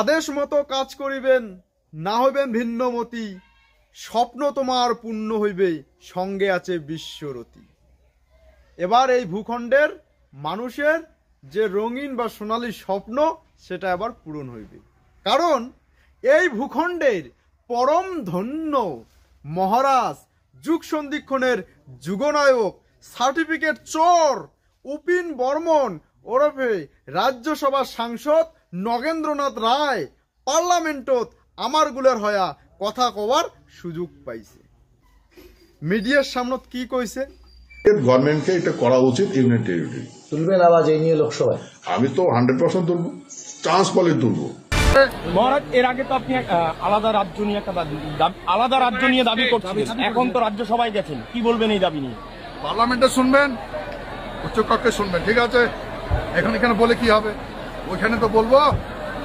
আদেশ মতো কাজ করিবেন, না হইবেন ভিন্নমতি। স্বপ্ন তোমার পূর্ণ হইবে, সঙ্গে আছে বিশ্বরতি। এবার এই ভূখণ্ডের মানুষের যে রঙিন বা সোনালী স্বপ্ন সেটা আবার পূরণ হইবে। কারণ এই ভূখণ্ডের পরম ধন্য মহারাজ যুগ সন্ধিক্ষণের যুগনায়ক সার্টিফিকেট চোর উপিন বর্মন ওরফে রাজ্যসভার সাংসদ নগেন্দ্রনাথ রায় পার্লামেন্টত আমার গুলের হয়া কথা কবার সুযোগ পাইছে। মিডিয়ার সামনত কি কইছে? গভর্নমেন্টকে এটা করা উচিত। ইউনিয়ন টেরিটরি তুলবেন আওয়াজ এই নিয়ে লোকসভায়? আমি তো 100% তুলবো, চান্স বলে তুলবো। মহারাজ, এর আগে তো আপনি আলাদা রাজ্য নিয়ে দাবি করছিলেন, এখন তো রাজ্যসভায় গেছেন, কি বলবেন এই দাবি নিয়ে? পার্লামেন্টে শুনবেন, উচ্চকক্ষে শুনবেন, ঠিক আছে? এখানে বলে কি হবে? ওইখানে তো বলবো